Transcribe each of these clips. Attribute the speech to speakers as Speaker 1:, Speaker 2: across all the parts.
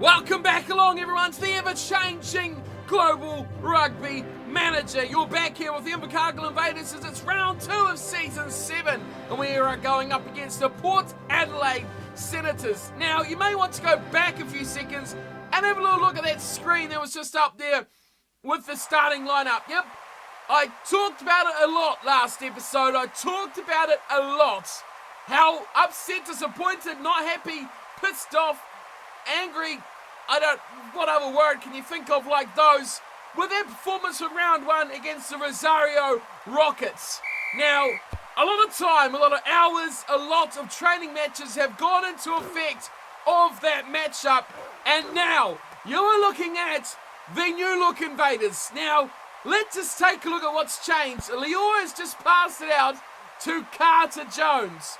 Speaker 1: Welcome back along, everyone, to the ever-changing Global Rugby Manager. You're back here with the Invercargill Invaders as it's round 2 of Season 7, and we are going up against the Port Adelaide Senators. Now, you may want to go back a few seconds and have a little look at that screen that was just up there with the starting lineup. Yep, I talked about it a lot last episode. I talked about it a lot. How upset, disappointed, not happy, pissed off, angry, what other word can you think of like those, with their performance of round 1 against the Rosario Rockets. Now, a lot of time, a lot of hours, a lot of training matches have gone into effect of that matchup, and now you are looking at the new look Invaders. Now, let's just take a look at what's changed. Lior has just passed it out to Carter Jones.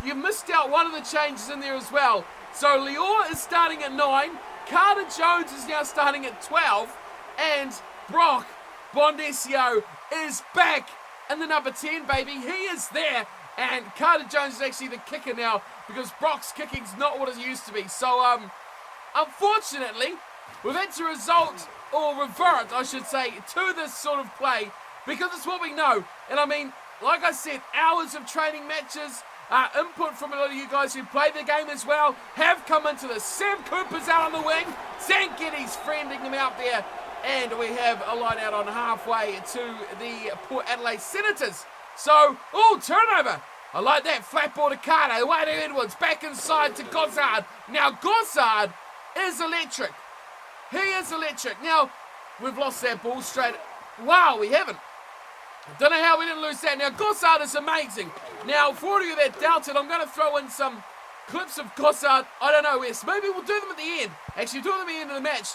Speaker 1: You missed out one of the changes in there as well. So Lior is starting at 9, Carter Jones is now starting at 12, and Brock Bondesio is back in the number 10, baby. He is there, and Carter Jones is actually the kicker now because Brock's kicking's not what it used to be. So, unfortunately, we've had to revert, I should say, to this sort of play because it's what we know. And I mean, like I said, hours of training matches, input from a lot of you guys who play the game as well have come into this. Sam Cooper's out on the wing. Zangetti's friending him out there. And we have a line out on halfway to the Port Adelaide Senators. So, turnover. I like that. Flat ball to Carter. Away to Edwards. Back inside to Gossard. Now, Gossard is electric. He is electric. Now, we've lost that ball straight. Wow, we haven't. I don't know how we didn't lose that. Now, Gossard is amazing. Now, for all of you that doubted, I'm going to throw in some clips of Gossard. I don't know, Wes. Maybe we'll do them at the end. Actually, do them at the end of the match.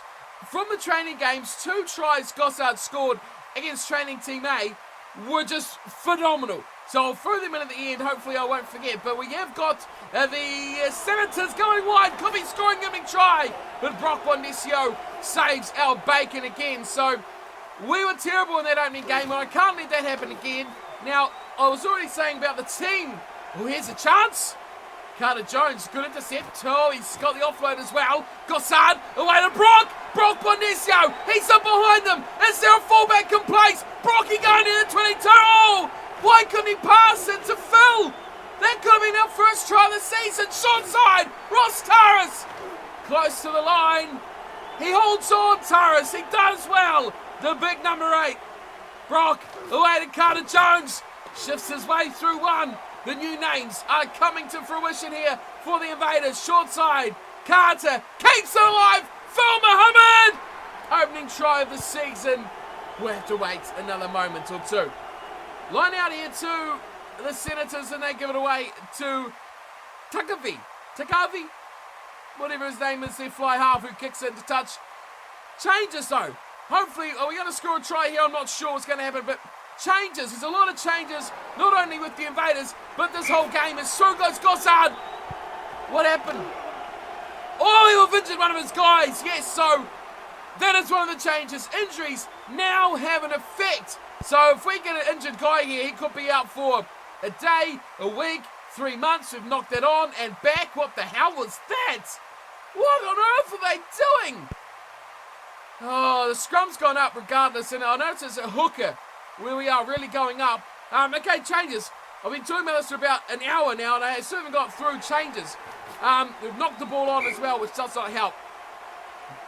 Speaker 1: From the training games, 2 tries Gossard scored against training team A were just phenomenal. So I'll throw them in at the end. Hopefully I won't forget. But we have got the Senators going wide. Could be scoring a big try. But Brock Bondesio saves our bacon again. So we were terrible in that opening game, and I can't let that happen again. Now, I was already saying about the team. Oh, here's a chance. Carter Jones, good intercept. Oh, he's got the offload as well. Gossard, away to Brock. Brock Bondesio, he's up behind them. Is there a fullback in place? Brocky going in at 22. Oh, why couldn't he pass it to Phil? That could have been our first try of the season. Short side, Ross Taras. Close to the line. He holds on, Taras. He does well. The big number 8. Brock, away to Carter Jones. Shifts his way through one. The new names are coming to fruition here for the Invaders. Short side, Carter keeps it alive. Phil Muhammad! Opening try of the season. We'll have to wait another moment or two. Line out here to the Senators, and they give it away to Takavi, whatever his name is, their fly half who kicks it into touch. Changes though. Hopefully, are we going to score a try here? I'm not sure what's going to happen, but changes. There's a lot of changes, not only with the Invaders, but this whole game is so goes Gossard. What happened? Oh, he injured one of his guys. Yes, so that is one of the changes. Injuries now have an effect. So if we get an injured guy here, he could be out for a day, a week, 3 months. We've knocked that on and back. What the hell was that? What on earth are they doing? Oh, the scrum's gone up regardless, and I notice there's a hooker where we are really going up. Okay, changes. I've been talking about this for about an hour now, and I still haven't got through changes. We've knocked the ball on as well, which does not help.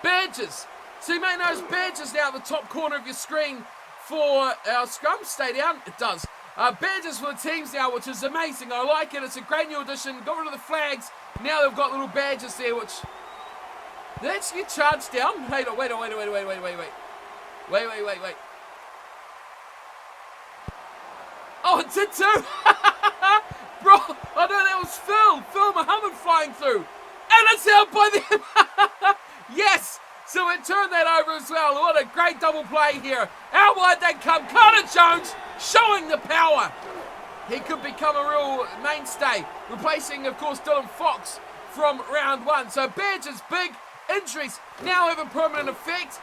Speaker 1: Badges. So you may notice badges now at the top corner of your screen for our scrum. Stay down. It does. Badges for the teams now, which is amazing. I like it. It's a great new addition. Got rid of the flags. Now they've got little badges there, which... Did they actually get charged down? Wait. Wait. Oh, it did too! Bro, I know that was Phil Muhammad flying through. And it's out by them! Yes! So it turned that over as well. What a great double play here. Out wide they come. Carter Jones showing the power. He could become a real mainstay. Replacing, of course, Dylan Fox from round 1. So Badger's big. Injuries now have a permanent effect.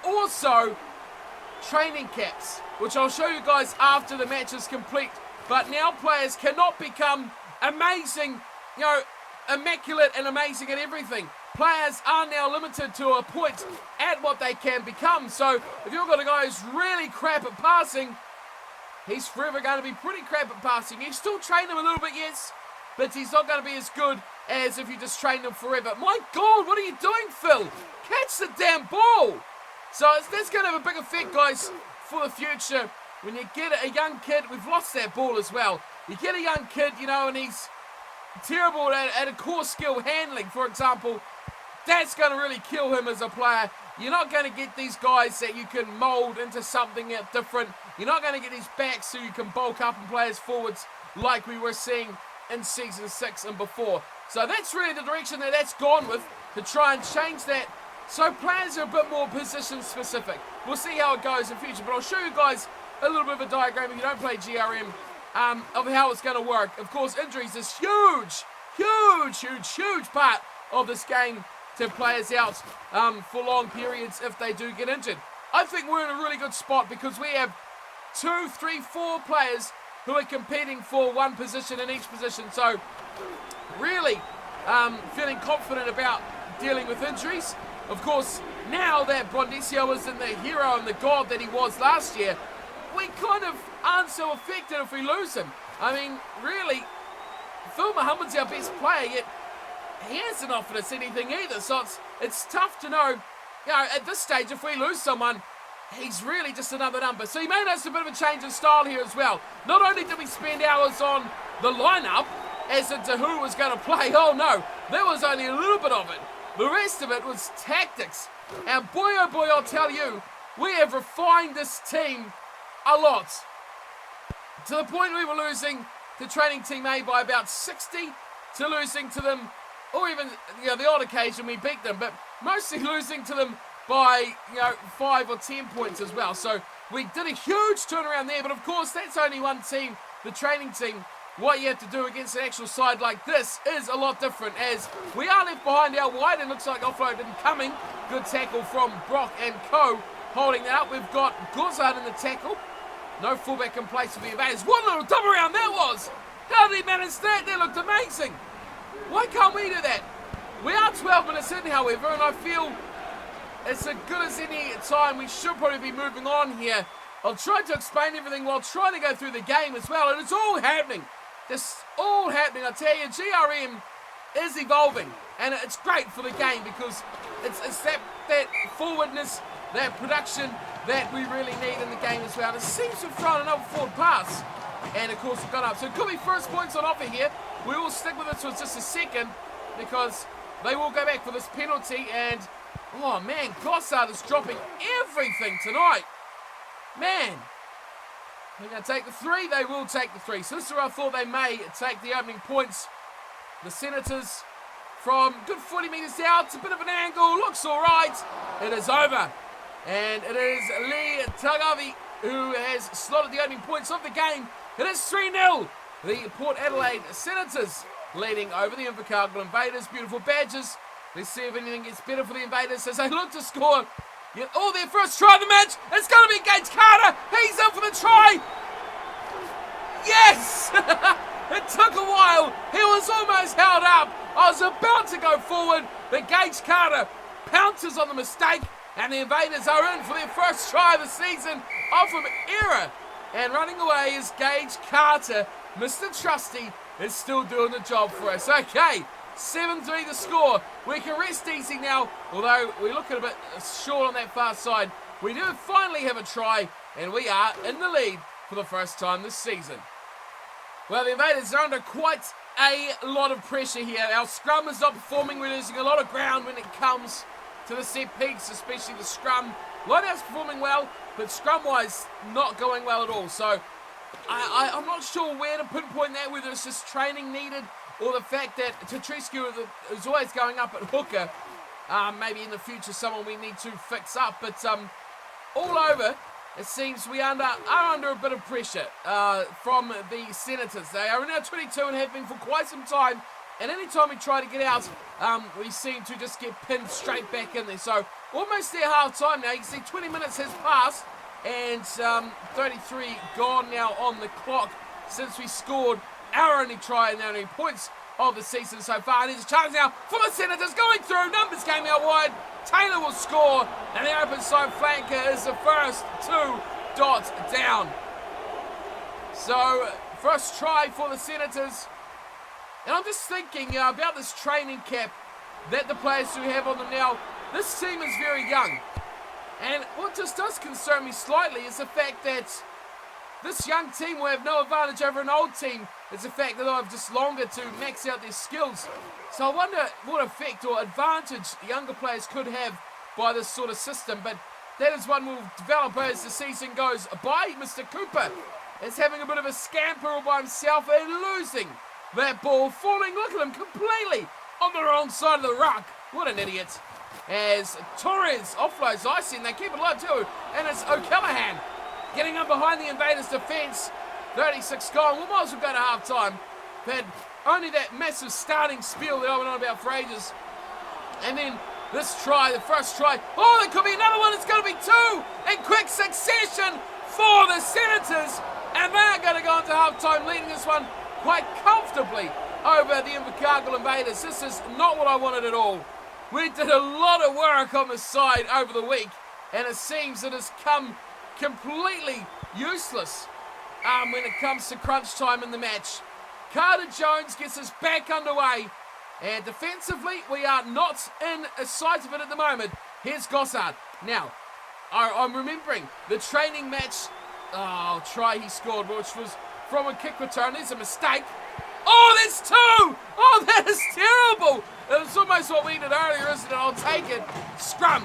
Speaker 1: Also, training caps, which I'll show you guys after the match is complete. But now players cannot become amazing, immaculate and amazing at everything. players are now limited to a point at what they can become. So if you've got a guy who's really crap at passing, he's forever going to be pretty crap at passing. You still train him a little bit, yes, but he's not going to be as good as if you just trained him forever. My God, what are you doing, Phil? Catch the damn ball. So that's going to have a big effect, guys, for the future. When you get a young kid, we've lost that ball as well. You get a young kid, and he's terrible at a core skill handling, for example. That's going to really kill him as a player. You're not going to get these guys that you can mould into something different. You're not going to get these backs so you can bulk up and play as forwards like we were seeing in Season 6 and before. So that's really the direction that's gone with, to try and change that so players are a bit more position specific. We'll see how it goes in future, but I'll show you guys a little bit of a diagram if you don't play GRM of how it's going to work. Of course, injuries is huge part of this game to players out for long periods if they do get injured. I think we're in a really good spot because we have 2, 3, 4 players who are competing for one position in each position. So really feeling confident about dealing with injuries. Of course, now that Brondesio isn't the hero and the god that he was last year, we kind of aren't so affected if we lose him. I mean, really, Phil Muhammad's our best player, yet he hasn't offered us anything either. So it's tough to know, at this stage, if we lose someone, he's really just another number. So you may notice a bit of a change in style here as well. Not only did we spend hours on the lineup as into who was going to play, oh no, there was only a little bit of it. The rest of it was tactics. And boy, oh boy, I'll tell you, we have refined this team a lot. To the point we were losing to training team A by about 60, to losing to them, or even the odd occasion we beat them, but mostly losing to them by 5 or 10 points as well. So we did a huge turnaround there, but of course that's only one team, the training team. What you have to do against an actual side like this is a lot different, as we are left behind our wide and looks like offload incoming. Good tackle from Brock and co. Holding that up, we've got Gozard in the tackle. No fullback in place for the invaders. What a little double around that was! How did he manage that? That looked amazing. Why can't we do that? We are 12 minutes in, however, and I feel it's as good as any time. We should probably be moving on here. I'll try to explain everything while trying to go through the game as well, and it's all happening. This all happening. I tell you, GRM is evolving, and it's great for the game because it's that forwardness, that production that we really need in the game as well. And it seems to have thrown another forward pass, and of course it got up. So it could be first points on offer here. We will stick with it for just a second because they will go back for this penalty. And oh man, Gossard is dropping everything tonight. Man, they're going to take the 3. They will take the 3. So this is where I thought they may take the opening points. The Senators from good 40 metres out. It's a bit of an angle. Looks all right. It is over. And it is Lee Tagavi who has slotted the opening points of the game. It is 3-0. The Port Adelaide Senators leading over the Invercargill Invaders. Beautiful badges. Let's see if anything gets better for the Invaders as they look to score. Their first try of the match. It's going to be Gage Carter. He's in for the try. Yes! It took a while. He was almost held up. I was about to go forward, but Gage Carter pounces on the mistake, and the Invaders are in for their first try of the season off of error. And running away is Gage Carter. Mr. Trusty is still doing the job for us. Okay. 7-3 the score. We can rest easy now, although we look a bit short on that far side. We do finally have a try, and we are in the lead for the first time this season. Well, the Invaders are under quite a lot of pressure here. Our scrum is not performing. We're losing a lot of ground when it comes to the set piece, especially the scrum. Lineout's performing well, but scrum-wise, not going well at all. So I'm not sure where to pinpoint that, whether it's just training needed or the fact that Tatrescu is always going up at hooker. Maybe in the future someone we need to fix up. But all over, it seems we are under a bit of pressure from the Senators. They are in our 22 and have been for quite some time. And any time we try to get out, we seem to just get pinned straight back in there. So almost there half time now. You can see 20 minutes has passed and 33 gone now on the clock since we scored our only try and our only points of the season so far. And there's a chance now for the Senators going through. Numbers came out wide. Taylor will score, and the open side flanker is the first 2 dots down. So, first try for the Senators. And I'm just thinking about this training cap that the players do have on them now. This team is very young. And what just does concern me slightly is the fact that this young team will have no advantage over an old team. It's the fact that they'll have just longer to max out their skills. So I wonder what effect or advantage younger players could have by this sort of system. But that is one we'll develop as the season goes by. Mr. Cooper is having a bit of a scamper all by himself and losing that ball. Falling, look at him, completely on the wrong side of the ruck. What an idiot. As Torres offloads icy, and they keep it low too. And it's O'Callaghan getting up behind the Invaders' defence. 36 gone. We might as well go to half-time. But only that massive starting spiel that I went on about for ages. And then this try, the first try. Oh, there could be another one. It's going to be 2 in quick succession for the Senators. And they're going to go into half-time leading this one quite comfortably over the Invercargill Invaders. This is not what I wanted at all. We did a lot of work on the side over the week, and it seems it has come completely useless when it comes to crunch time in the match. Carter Jones gets us back underway, and defensively we are not in a sight of it at the moment. Here's Gossard. Now, I'm remembering the training match try he scored, which was from a kick return. There's a mistake. Oh, there's 2! Oh, that is terrible! It's almost what we did earlier, isn't it? I'll take it. Scrum.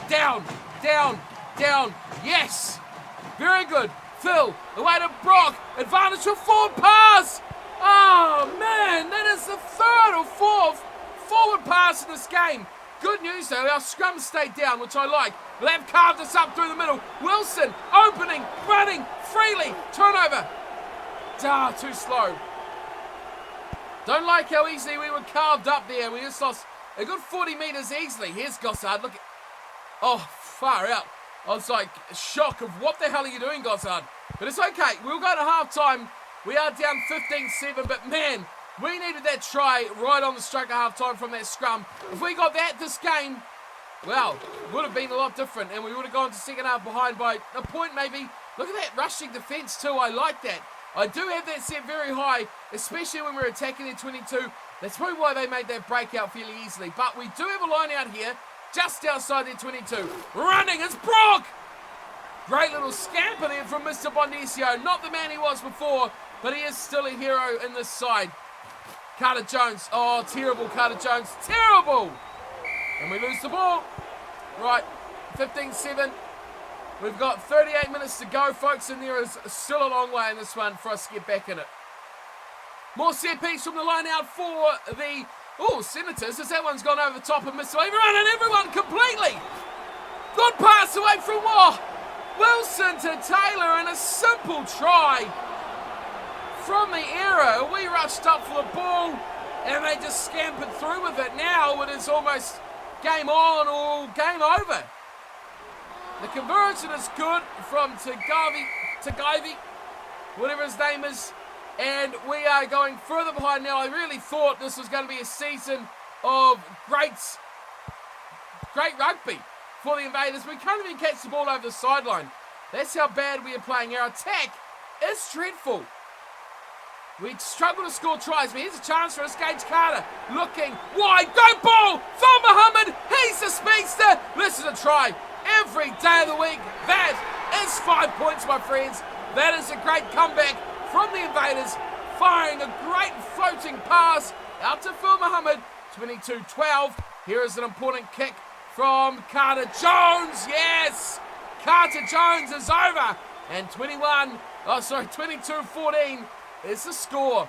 Speaker 1: Down, down, down. Yes! Very good. Phil, away to Brock. Advantage for forward pass. Oh, man, that is the 3rd or 4th forward pass in this game. Good news, though. Our scrum stayed down, which I like. They'll have carved us up through the middle. Wilson, opening, running, freely. Turnover. Too slow. Don't like how easily we were carved up there. We just lost a good 40 metres easily. Here's Gossard. Look at... Oh, far out. I was like, shock of what the hell are you doing, Gossard? But it's okay. We'll go to half-time. We are down 15-7, but man, we needed that try right on the stroke of half-time from that scrum. If we got that this game, well, it would have been a lot different, and we would have gone to second half behind by a point maybe. Look at that rushing defence too. I like that. I do have that set very high, especially when we're attacking their 22. That's probably why they made that breakout fairly easily. But we do have a line out here, just outside their 22. Running, it's Brock! Great little scamper there from Mr. Bondesio. Not the man he was before, but he is still a hero in this side. Carter Jones. Oh, terrible, Carter Jones. Terrible! And we lose the ball. Right, 15-7. We've got 38 minutes to go, folks, and there is still a long way in this one for us to get back in it. More set piece from the line out for the Senators, as that one's gone over the top of Mr. Everyone and everyone completely. Good pass away from Wilson to Taylor, and a simple try from the era. We rushed up for the ball, and they just scampered through with it. Now it is almost game on or game over. The conversion is good from Tagavi, whatever his name is, and we are going further behind now. I really thought this was going to be a season of great rugby for the Invaders. We can't even catch the ball over the sideline. That's how bad we are playing. Our attack is dreadful. We struggle to score tries, but here's a chance for us. Gage Carter looking wide. Go ball! Phil Muhammad, he's the speedster. This is a try. Every day of the week, that is 5 points, my friends. That is a great comeback from the Invaders, firing a great floating pass out to Phil Muhammad, 22-12. Here is an important kick from Carter Jones. Yes, Carter Jones is over, and 22-14 is the score.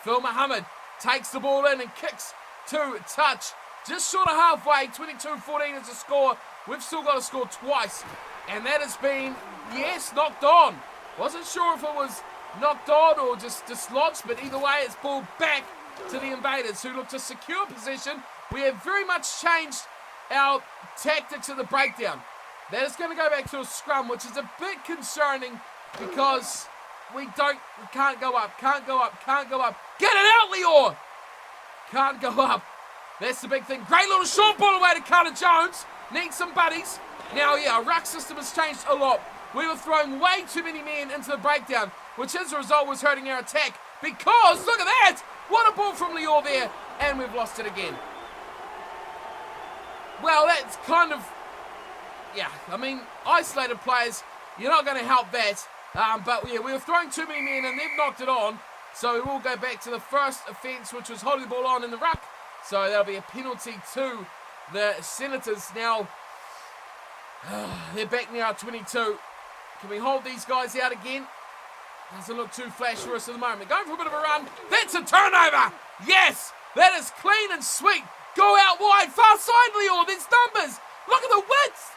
Speaker 1: Phil Muhammad takes the ball in and kicks to touch, just short of halfway. 22-14 is the score. We've still got to score twice, and that has been, yes, knocked on. Wasn't sure if it was knocked on or just dislodged, but either way, it's ball back to the Invaders, who look to secure possession. We have very much changed our tactics at the breakdown. That is going to go back to a scrum, which is a bit concerning because We can't go up. Can't go up. Can't go up. Get it out, Lior! Can't go up. That's the big thing. Great little short ball away to Carter Jones. Needs some buddies. Now, yeah, our ruck system has changed a lot. We were throwing way too many men into the breakdown, which as a result was hurting our attack. Because, look at that! What a ball from Lior there. And we've lost it again. Well, that's kind of, yeah, I mean, isolated players, you're not going to help that. But yeah, we were throwing too many men and they've knocked it on. So we will go back to the first offence, which was holding the ball on in the ruck. So that'll be a penalty to the Senators. Now, they're back near our 22. Can we hold these guys out again? Doesn't look too flash for us at the moment. Going for a bit of a run. That's a turnover. Yes, that is clean and sweet. Go out wide. Far side, Lior. There's numbers. Look at the width.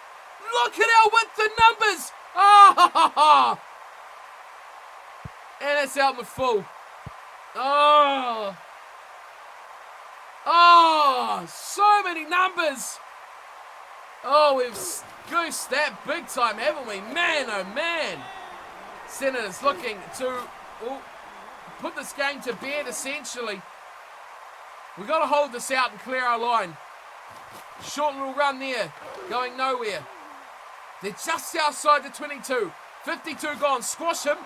Speaker 1: Look at our width and numbers. Oh, and it's out in the full. Oh, so many numbers. Oh, we've goosed that big time, haven't we? Man, oh man. Senators looking to put this game to bed, essentially. We've got to hold this out and clear our line. Short little run there, going nowhere. They're just outside the 22. 52 gone. Squash him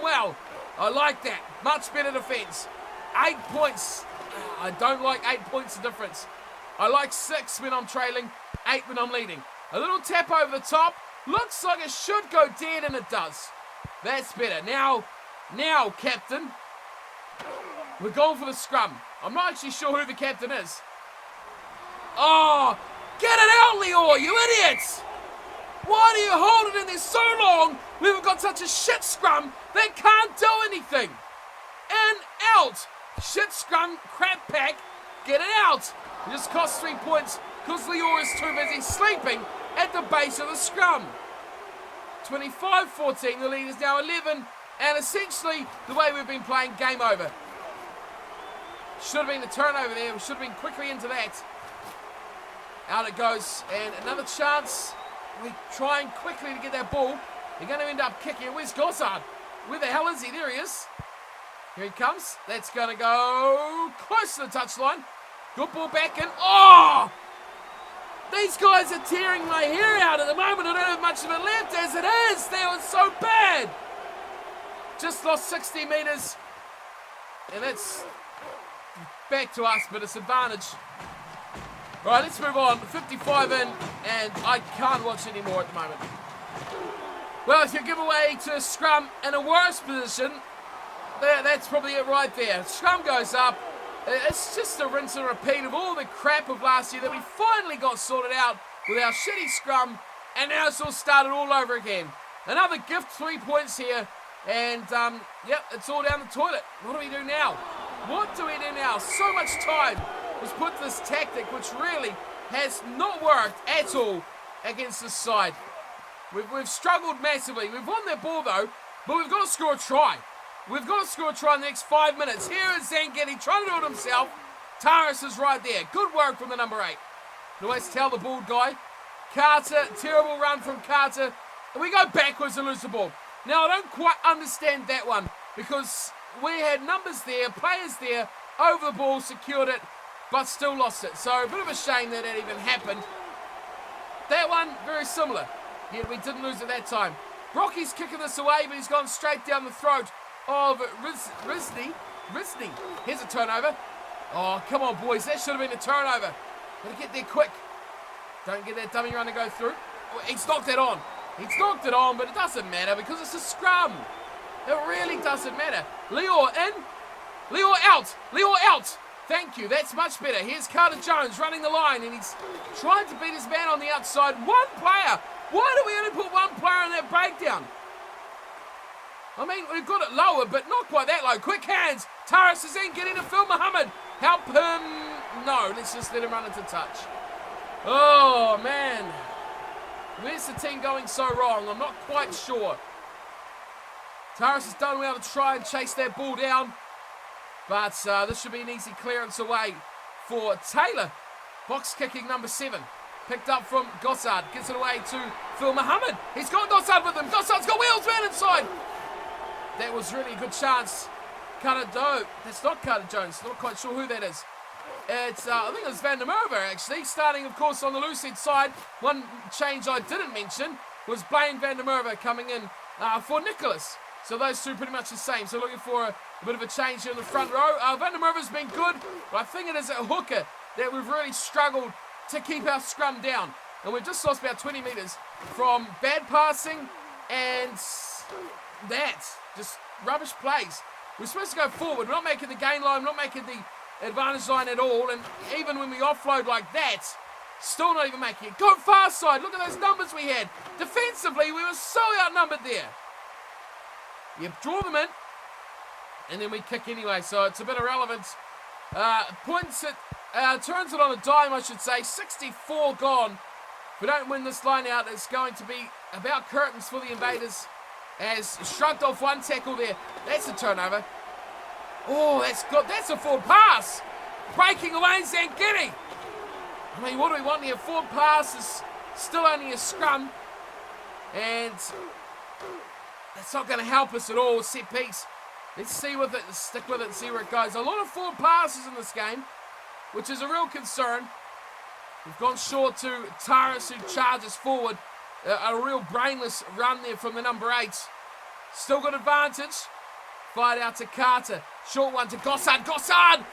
Speaker 1: well. I like that. Much better defence. 8 points. I don't like 8 points of difference. I like 6 when I'm trailing, 8 when I'm leading. A little tap over the top. Looks like it should go dead, and it does. That's better. Now, captain. We're going for the scrum. I'm not actually sure who the captain is. Oh, get it out, Lior, you idiots! Why do you hold it in there so long? We've got such a shit scrum that can't do anything. And out. Shit scrum, crap pack. Get it out. It just cost 3 points because Lior is too busy sleeping at the base of the scrum. 25-14, the lead is now 11, and essentially the way we've been playing, game over. Should have been a turnover there. We should have been quickly into that. Out it goes, and another chance. We're trying quickly to get that ball. They're going to end up kicking it. Where's Gossard? Where the hell is he? There he is. Here he comes. That's going to go close to the touchline. Good ball back in. Oh! These guys are tearing my hair out at the moment. I don't have much of it left as it is. They were so bad. Just lost 60 metres. And that's back to us, but it's advantage. Right, let's move on. 55 in, and I can't watch anymore at the moment. Well, if you give away to scrum in a worse position, that's probably it right there. Scrum goes up. It's just a rinse and repeat of all the crap of last year that we finally got sorted out with our shitty scrum, and now it's all started all over again. Another gift, 3 points here, and yep, it's all down the toilet. What do we do now? What do we do now? So much time was put to this tactic, which really has not worked at all against this side. We've struggled massively. We've won that ball though, but we've got to score a try. We've got to score a try in the next 5 minutes. Here is Zangetti trying to do it himself. Taras is right there. Good work from the number 8. Always tell the bald guy. Carter, terrible run from Carter. And we go backwards and lose the ball. Now, I don't quite understand that one because we had numbers there, players there, over the ball, secured it, but still lost it. So, a bit of a shame that even happened. That one, very similar. Yet we didn't lose it that time. Brocky's kicking this away, but he's gone straight down the throat of Risney. Here's a turnover. Oh, come on, boys. That should have been a turnover. Gotta get there quick. Don't get that dummy run to go through. Oh, he's knocked it on. He's knocked it on, but it doesn't matter because it's a scrum. It really doesn't matter. Lior in. Lior out. Lior out. Thank you. That's much better. Here's Carter Jones running the line, and he's trying to beat his man on the outside. One player. Why do we only put one player in that breakdown? I mean, we've got it lower, but not quite that low. Quick hands. Taras is in. Get into Phil Muhammad. Help him. No, let's just let him run into touch. Oh, man. Where's the team going so wrong? I'm not quite sure. Taras has done well to try and chase that ball down. But this should be an easy clearance away for Taylor. Box kicking number 7. Picked up from Gossard. Gets it away to Phil Muhammad. He's got Gossard with him. Gossard's got Wheels man inside. that was really a good chance. That's not Carter Jones. Not quite sure who that is. It's I think it was Van der Merwe actually, starting of course on the loose head side. One change I didn't mention was Blaine Van der Merwe coming in for Nicholas. So those two pretty much the same. So looking for a bit of a change here in the front row. Van der Merwe's been good, but I think it is at hooker that we've really struggled to keep our scrum down. And we've just lost about 20 metres from bad passing and that. Just rubbish plays. We're supposed to go forward. We're not making the gain line. We're not making the advantage line at all. And even when we offload like that, still not even making it. Go far side. Look at those numbers we had. Defensively, we were so outnumbered there. You draw them in, and then we kick anyway. So it's a bit irrelevant. Points it, turns it on a dime, I should say. 64 gone. If we don't win this line out, it's going to be about curtains for the Invaders. As shrugged off one tackle there. That's a turnover. Oh, that's good. That's a forward pass. Breaking away, Zangiri. I mean, what do we want here? Forward pass is still only a scrum. And that's not going to help us at all. Set piece. Let's see with it. Let's stick with it and see where it goes. A lot of forward passes in this game, which is a real concern. We've gone short to Taras, who charges forward. A real brainless run there from the number 8. Still got advantage. Fight out to Carter. Short one to Gossard. Gossard!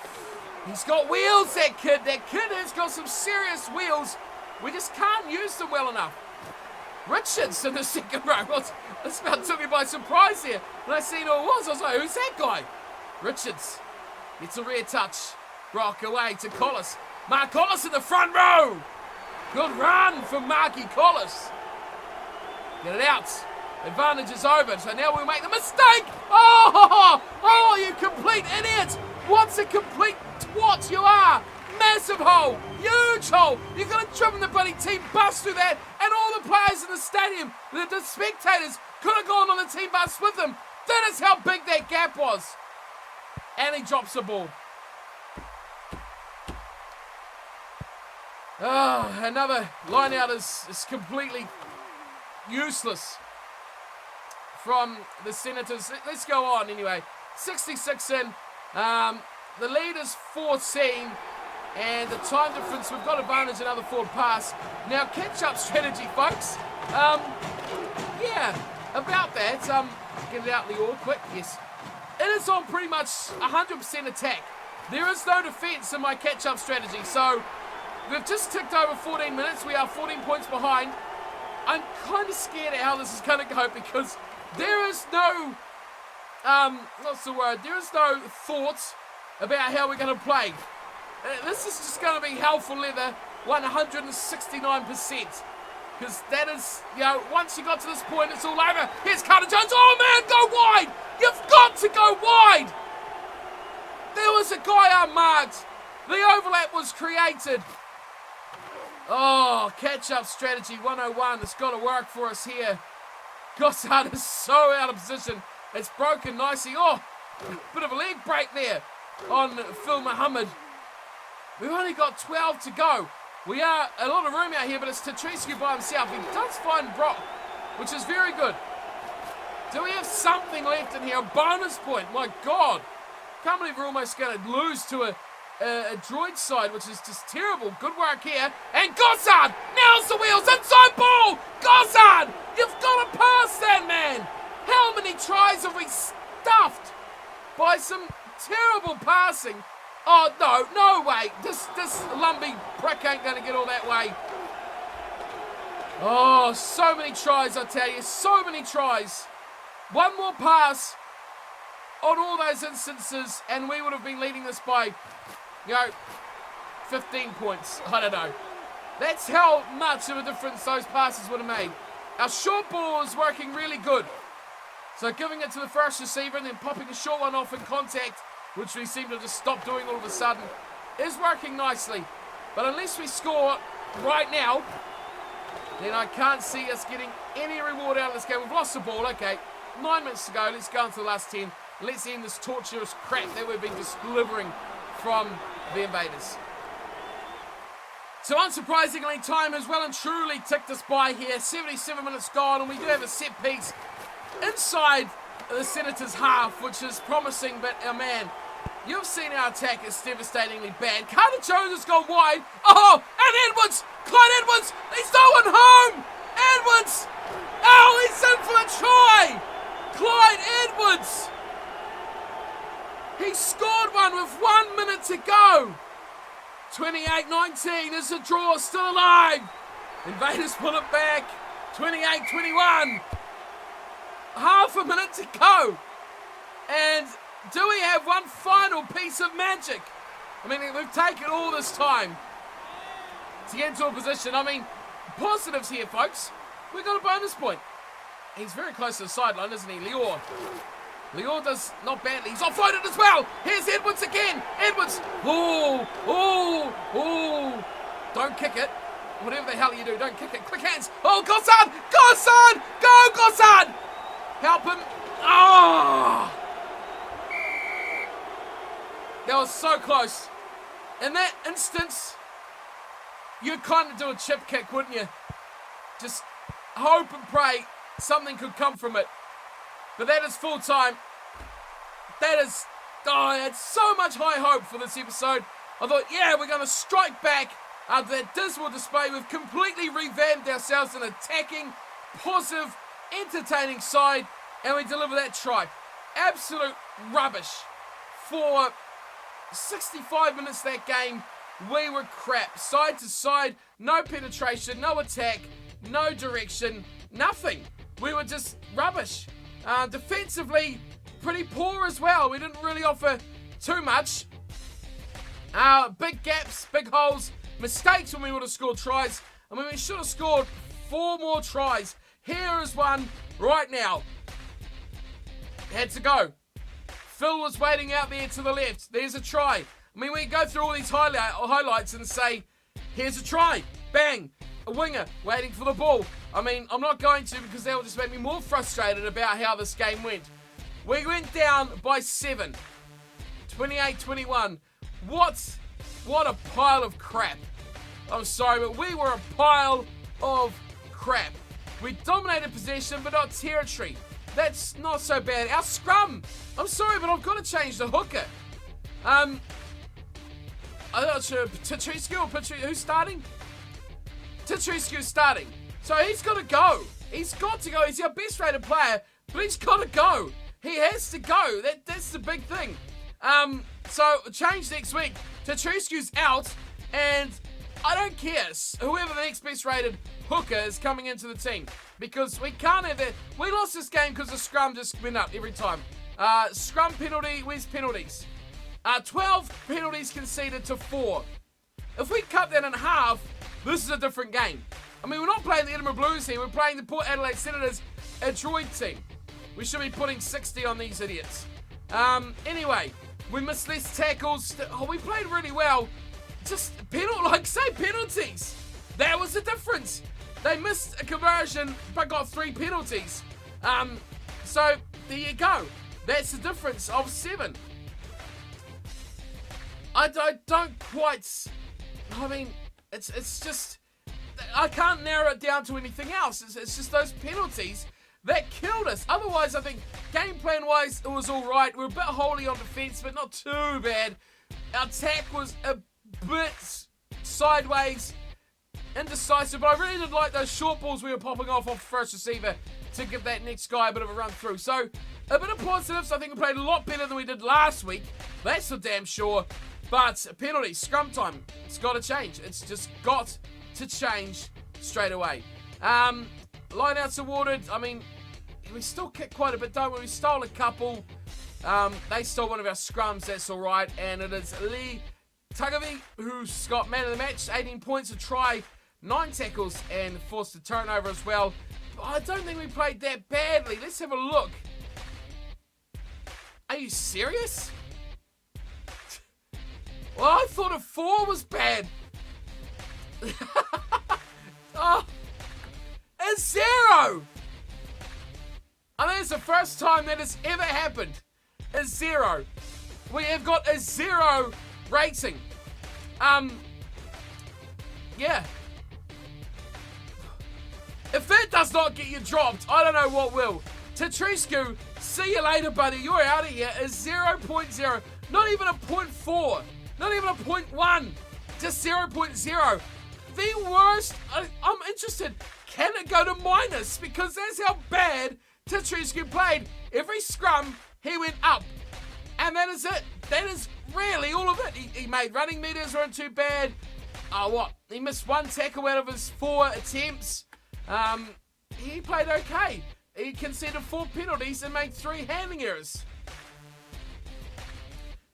Speaker 1: He's got wheels, that kid. That kid has got some serious wheels. We just can't use them well enough. Richards in the second row. This about took me by surprise here. When I seen who it was, I was like, who's that guy? Richards gets a rear touch. Rock away to Collis. Mark Collis in the front row. Good run from Marky Collis. Get it out. Advantage is over. So now we'll make the mistake. Oh, you complete idiot. What's a complete twat you are. Massive hole. Huge hole. You've got to driven the bloody team bus through that. And all the players in the stadium, the spectators, could have gone on the team bus with them. That is how big that gap was. And he drops the ball. Oh, another line out is completely useless from the Senators. Let's go on anyway. 66 in. The lead is 14. And the time difference, we've got advantage, another forward pass. Now, catch-up strategy, folks. Yeah, about that. Get it out in the all quick, yes. It is on pretty much 100% attack. There is no defence in my catch-up strategy, so we've just ticked over 14 minutes. We are 14 points behind. I'm kind of scared at how this is going to go because there is no, what's the word? There is no thoughts about how we're going to play. This is just going to be hell for leather, 169%. Because that is, once you got to this point, it's all over. Here's Carter Jones. Oh, man, go wide. You've got to go wide. There was a guy unmarked. The overlap was created. Oh, catch-up strategy 101. It's got to work for us here. Gossard is so out of position. It's broken nicely. Oh, bit of a leg break there on Phil Muhammad. We've only got 12 to go. We are a lot of room out here, but it's Tatriscu by himself. He does find Brock, which is very good. Do we have something left in here? A bonus point. My God. Can't believe we're almost going to lose to a droid side, which is just terrible. Good work here. And Gossard nails the wheels. Inside ball. Gossard, you've got to pass that, man. How many tries have we stuffed by some terrible passing? Oh, no way. This Lumbee prick ain't going to get all that way. Oh, so many tries, I tell you. So many tries. One more pass on all those instances, and we would have been leading this by, 15 points. I don't know. That's how much of a difference those passes would have made. Our short ball is working really good. So giving it to the first receiver and then popping a short one off in contact, which we seem to just stop doing all of a sudden, is working nicely. But unless we score right now, then I can't see us getting any reward out of this game. We've lost the ball, okay. 9 minutes to go, let's go into the last 10. Let's end this torturous crap that we've been just delivering from the Invaders. So unsurprisingly, time has well and truly ticked us by here. 77 minutes gone, and we do have a set piece inside the Senators' half, which is promising, but man, you've seen our attack is devastatingly bad. Carter Jones has gone wide. Oh, and Edwards! Clyde Edwards! He's no one home! Edwards! Oh, he's in for a try! Clyde Edwards! He scored one with 1 minute to go. 28-19 is the draw, still alive. Invaders pull it back. 28-21. Half a minute to go. And do we have one final piece of magic? I mean, we've taken all this time to get into a position. I mean, positives here, folks. We got a bonus point. He's very close to the sideline, isn't he, Lior? Lior does not badly. He's offloaded as well. Here's Edwards again. Edwards. Oh. Don't kick it. Whatever the hell you do, don't kick it. Quick hands. Oh, Gossard. Gossard. Go, Gossard. Help him. Oh. That was so close. In that instance, you'd kind of do a chip kick, wouldn't you? Just hope and pray something could come from it. But that is full time. That is, I had so much high hope for this episode. I thought, yeah, we're going to strike back after that dismal display. We've completely revamped ourselves an attacking, positive, entertaining side, and we deliver that try. Absolute rubbish. For 65 minutes that game, we were crap. Side to side, no penetration, no attack, no direction, nothing. We were just rubbish. Defensively, pretty poor as well. We didn't really offer too much. Big gaps, big holes, mistakes when we would have scored tries. I mean, we should have scored 4 more tries. Here is one right now. Had to go. Phil was waiting out there to the left. There's a try. I mean, we go through all these highlights and say, here's a try. Bang. A winger waiting for the ball. I mean, I'm not going to because that will just make me more frustrated about how this game went. We went down by 7. 28-21. What a pile of crap. I'm sorry, but we were a pile of crap. We dominated possession, but not territory. That's not so bad. Our scrum. I'm sorry, but I've got to change the hooker. I'm not sure. Petruski or Petruski? Who's starting? Petruski's starting. So he's got to go. He's got to go. He's our best rated player, but he's got to go. He has to go. That's the big thing. So change next week. Petruski's out, and I don't care. Whoever the next best rated hooker is coming into the team, because we can't have that. We lost this game because the scrum just went up every time. Scrum penalty. Where's penalties? 12 penalties conceded to 4. If we cut that in half, this is a different game. I mean, we're not playing the Edinburgh Blues here. We're playing the Port Adelaide Senators, a droid team. We should be putting 60 on these idiots. Anyway, we missed less tackles. We played really well. Just penalties. That was the difference. They missed a conversion, but got 3 penalties. So there you go. That's the difference of 7. I don't quite. I mean, it's just, I can't narrow it down to anything else. It's just those penalties that killed us. Otherwise, I think game plan wise, it was all right. We were a bit holy on defense, but not too bad. Our attack was a bit sideways, indecisive, but I really did like those short balls we were popping off the first receiver to give that next guy a bit of a run through. So, a bit of positives. I think we played a lot better than we did last week. That's for damn sure. But penalties, scrum time, it's got to change. It's just got to change straight away. Lineouts awarded. I mean, we still kick quite a bit, don't we? We stole a couple. They stole one of our scrums. That's all right. And it is Lee Tagavi who's got man of the match. 18 points, a try, 9 tackles, and forced a turnover as well. But I don't think we played that badly. Let's have a look. Are you serious? Well, I thought a 4 was bad. Oh, a 0. I think it's the first time that has ever happened. A 0. We have got a 0 rating. Yeah. If that does not get you dropped, I don't know what will. Tatriscu, see you later, buddy. You're out of here. Is 0.0. Not even a 0.4. Not even a 0.1. Just 0.0. The worst. I'm interested. Can it go to minus? Because that's how bad Tatriscu played. Every scrum, he went up. And that is it. That is really all of it. He made running meters, weren't too bad. He missed 1 tackle out of his 4 attempts. He played okay. He conceded 4 penalties and made 3 handling errors.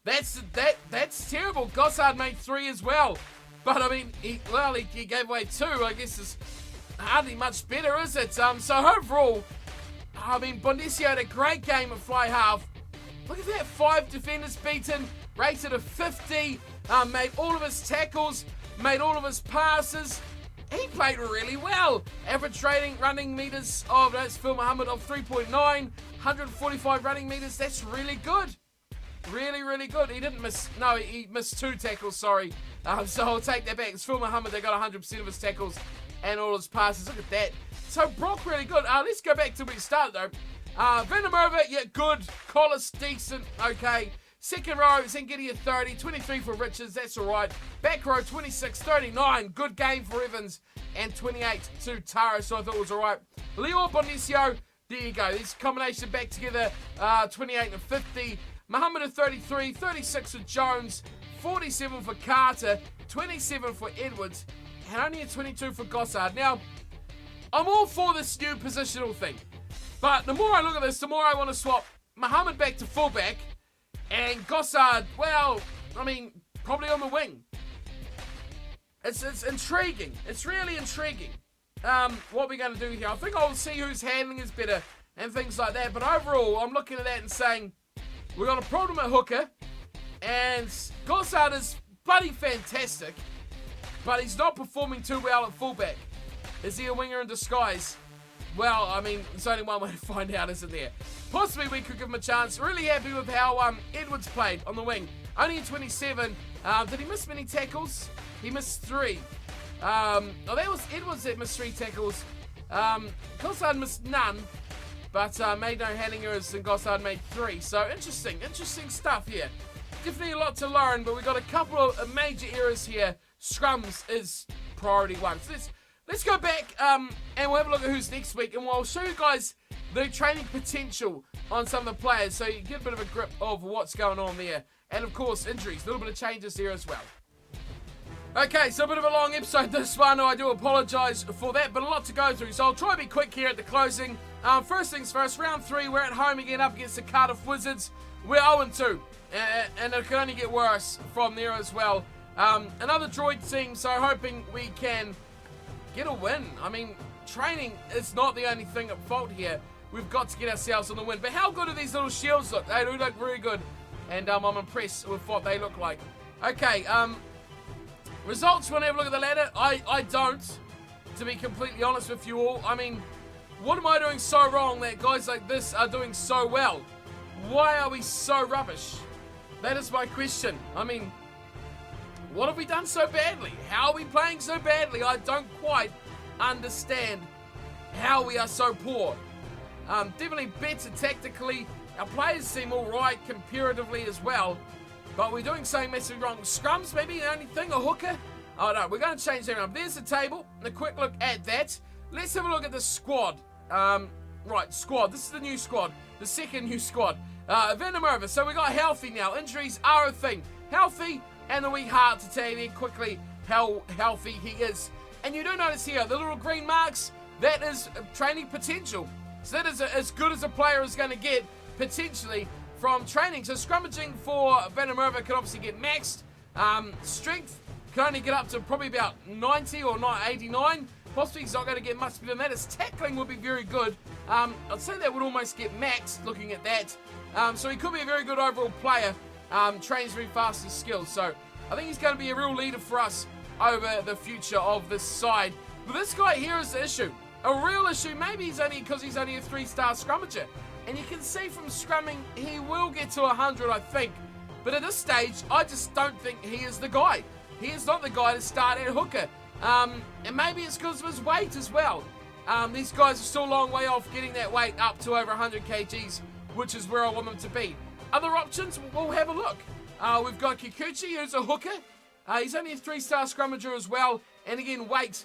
Speaker 1: That's terrible. Gossard made 3 as well. But I mean, he gave away 2. I guess it's hardly much better, is it? So overall, I mean, Bondesio had a great game at fly half. Look at that, 5 defenders beaten, rated a 50, made all of his tackles, made all of his passes. He played really well. Average running meters of, that's Phil Muhammad, of 3.9, 145 running meters. That's really good. Really, really good. He didn't miss, no, he missed 2 tackles, sorry. So I'll take that back. It's Phil Muhammad, they got 100% of his tackles and all his passes. Look at that. So Brock really good. Let's go back to where we started though. Venomova, yeah, good. Collis, decent, okay. Second row, Zengidi 30, 23 for Richards, that's alright. Back row, 26, 39, good game for Evans, and 28 to Tara, so I thought it was alright. Leo Bonicio, there you go. This combination back together, 28 and 50. Muhammad at 33, 36 for Jones, 47 for Carter, 27 for Edwards, and only a 22 for Gossard. Now, I'm all for this new positional thing. But the more I look at this, the more I want to swap Muhammad back to fullback and Gossard, well, I mean, probably on the wing. It's intriguing. It's really intriguing what we're going to do here. I think I'll see whose handling is better and things like that. But overall, I'm looking at that and saying, we've got a problem at hooker and Gossard is bloody fantastic, but he's not performing too well at fullback. Is he a winger in disguise? Well, I mean, there's only one way to find out, isn't there? Possibly we could give him a chance. Really happy with how Edwards played on the wing. Only a 27. Did he miss many tackles? He missed 3. That was Edwards that missed 3 tackles. Gossard missed none, but made no handling errors, and Gossard made 3. So interesting stuff here. Definitely a lot to learn, but we've got a couple of major errors here. Scrums is priority 1. So let's go back and we'll have a look at who's next week, and we'll show you guys the training potential on some of the players so you get a bit of a grip of what's going on there. And of course, injuries, a little bit of changes there as well. Okay, so a bit of a long episode this one. I do apologise for that, but a lot to go through, so I'll try to be quick here at the closing. First things first, round 3, we're at home again up against the Cardiff Wizards. We're 0-2, and it can only get worse from there as well. Another droid team, so hoping we can get a win. I mean, training is not the only thing at fault here. We've got to get ourselves on the win. But how good do these little shields look? They do look very good. And I'm impressed with what they look like. Okay, results, want to have a look at the ladder? I don't, to be completely honest with you all. I mean, what am I doing so wrong that guys like this are doing so well? Why are we so rubbish? That is my question. I mean, what have we done so badly? How are we playing so badly? I don't quite understand how we are so poor. Definitely better tactically. Our players seem alright comparatively as well. But we're doing something massively wrong. Scrums maybe the only thing, a hooker? Oh no, we're going to change that around. There's the table. And a quick look at that. Let's have a look at the squad. Right, squad. This is the new squad. The second new squad. Venomova. So we got healthy now. Injuries are a thing. Healthy. And the wee heart to tell you quickly how healthy he is. And you do notice here, the little green marks, that is training potential. So that is as good as a player is going to get, potentially, from training. So scrummaging for Venomova can obviously get maxed. Strength can only get up to probably about 90 or not 89. Possibly he's not going to get much better than that. His tackling would be very good. I'd say that would almost get maxed looking at that. So he could be a very good overall player. Trains very fast and skilled. So I think he's going to be a real leader for us over the future of this side. But this guy here is the issue. A real issue. Maybe he's only because he's only a 3-star scrummager. And you can see from scrumming, he will get to 100, I think. But at this stage, I just don't think he is the guy. He is not the guy to start at hooker. And maybe it's because of his weight as well. These guys are still a long way off getting that weight up to over 100 kgs, which is where I want them to be. Other options, we'll have a look. We've got Kikuchi, who's a hooker. He's only a 3-star scrummager as well, and again, weight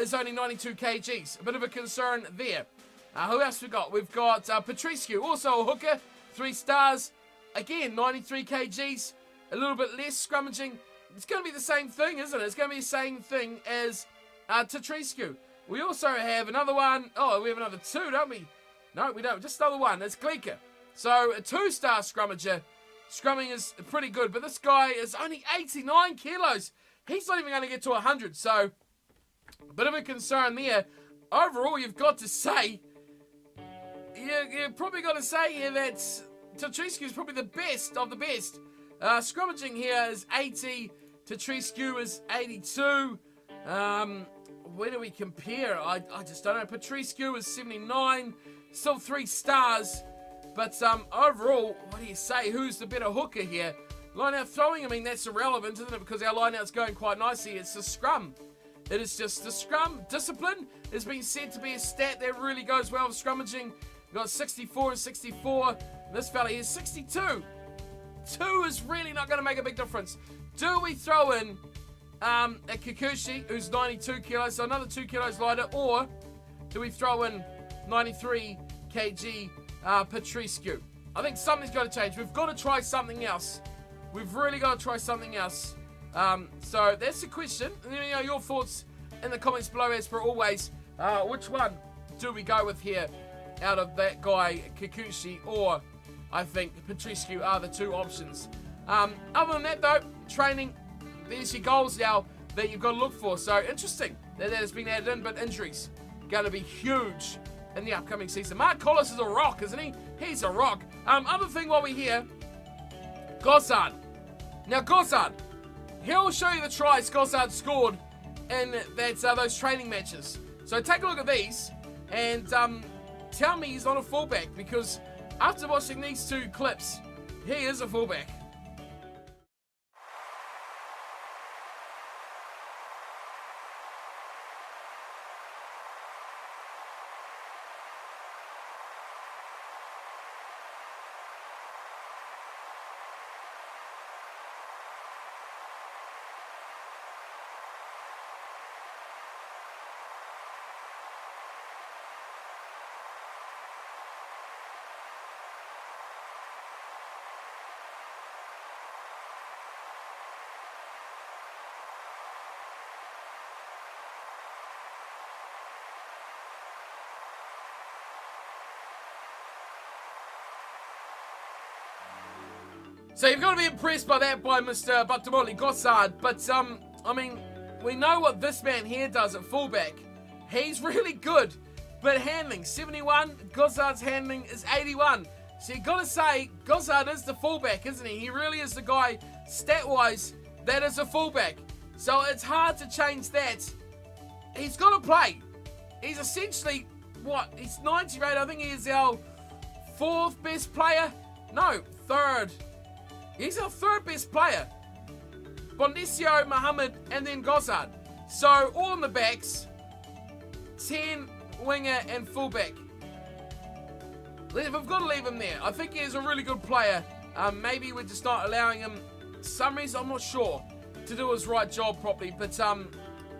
Speaker 1: is only 92 kgs. A bit of a concern there. Who else we got? We've got Patricio, also a hooker, 3 stars. Again, 93 kgs, a little bit less scrummaging. It's going to be the same thing, isn't it? It's going to be the same thing as Tatriscu. We also have another one. Oh, we have another 2, don't we? No, we don't. Just another one. It's Gleeker. So, a 2-star scrummager. Scrumming is pretty good, but this guy is only 89 kilos. He's not even going to get to 100, so a bit of a concern there. Overall, you've got to say, you've probably got to say here that Tatriscu is probably the best of the best. Scrummaging here is 80. Tatriscu is 82. Where do we compare? I just don't know. Patricio is 79. Still 3 stars. But overall, what do you say? Who's the better hooker here? Line-out throwing, I mean, that's irrelevant, isn't it? Because our line-out's going quite nicely. It's the scrum. It is just the scrum. Discipline has been said to be a stat that really goes well with scrummaging. We've got 64 and 64. This fella here is 62. 2 is really not going to make a big difference. Do we throw in a Kikuchi, who's 92 kilos, so another 2 kilos lighter, or do we throw in 93 kg Patricio? I think something's got to change. We've got to try something else. We've really got to try something else. So that's the question. Let me know your thoughts in the comments below, as per always. Which one do we go with here out of that guy, Kikuchi, or I think Patricio are the 2 options. Other than that, though, training, there's your goals now that you've got to look for. So interesting that has been added in, but injuries going to be huge in the upcoming season. Mark Collis is a rock, isn't he? He's a rock. Other thing while we're here, Gossard. Now, Gossard, he'll show you the tries Gossard scored in those training matches. So take a look at these and tell me he's not a fullback, because after watching these 2 clips, he is a fullback. So you've got to be impressed by that by Mr. Batamoli Gossard. But, I mean, we know what this man here does at fullback. He's really good. But handling, 71. Gossard's handling is 81. So you've got to say, Gossard is the fullback, isn't he? He really is the guy, stat-wise, that is a fullback. So it's hard to change that. He's got to play. He's essentially, what? He's 90 rate. I think he is our 4th best player. No, 3rd. He's our 3rd best player. Bonicio, Mohammed, and then Gossard. So, all in the backs. 10, winger, and fullback. We've got to leave him there. I think he is a really good player. Maybe we're just not allowing him, for some reason, I'm not sure, to do his right job properly. But,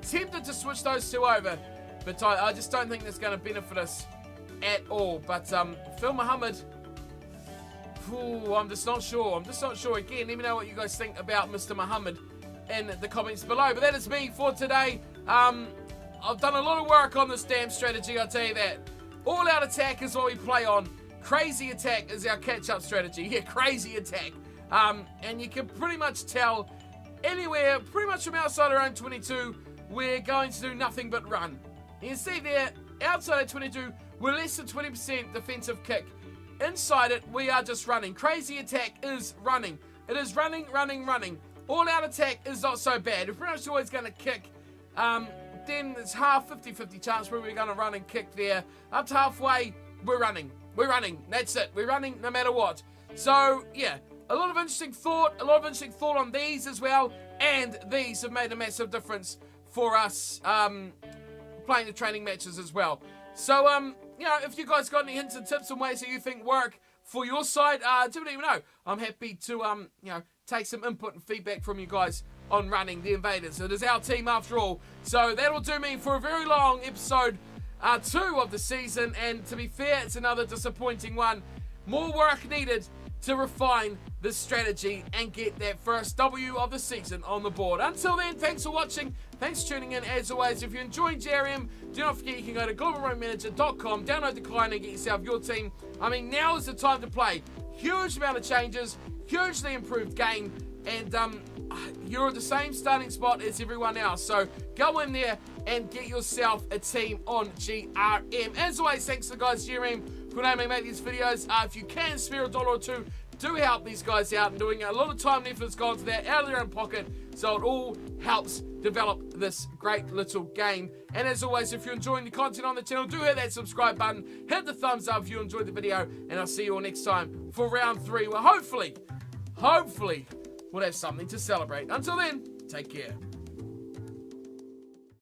Speaker 1: tempted to switch those 2 over. But I just don't think that's going to benefit us at all. But, Phil Mohammed... Ooh, I'm just not sure. Again, let me know what you guys think about Mr. Mohammed in the comments below. But that is me for today. I've done a lot of work on this damn strategy, I'll tell you that. All-out attack is what we play on. Crazy attack is our catch-up strategy. Yeah, crazy attack. And you can pretty much tell anywhere, pretty much from outside our own 22, we're going to do nothing but run. You can see there, outside of 22, we're less than 20% defensive kick. Inside it, we are just running. Crazy attack is running. It is running, running, running. All-out attack is not so bad. We're pretty much always going to kick. Then it's half 50-50 chance where we're going to run and kick there. Up to halfway, we're running. We're running. That's it. We're running no matter what. So, yeah, a lot of interesting thought. On these as well. And these have made a massive difference for us playing the training matches as well. So, you know, if you guys got any hints and tips and ways that you think work for your side, do let me know. I'm happy to, you know, take some input and feedback from you guys on running the Invaders. It is our team after all. So that'll do me for a very long episode 2 of the season. And to be fair, it's another disappointing one. More work needed to refine this strategy and get that first W of the season on the board. Until then, thanks for watching. Thanks for tuning in. As always, if you're enjoying JRM, do not forget you can go to globalrugby.manager.com, download the client and get yourself your team. I mean, now is the time to play. Huge amount of changes, hugely improved game, and you're at the same starting spot as everyone else. So go in there and get yourself a team on GRM. As always, thanks to the guys at GRM for letting me make these videos. If you can spare $1 or $2, do help these guys out, and doing a lot of time and effort has gone to that out of their own pocket, so it all helps develop this great little game. And as always, if you're enjoying the content on the channel, do hit that subscribe button, hit the thumbs up if you enjoyed the video, and I'll see you all next time for round 3, where hopefully we'll have something to celebrate. Until then, take care.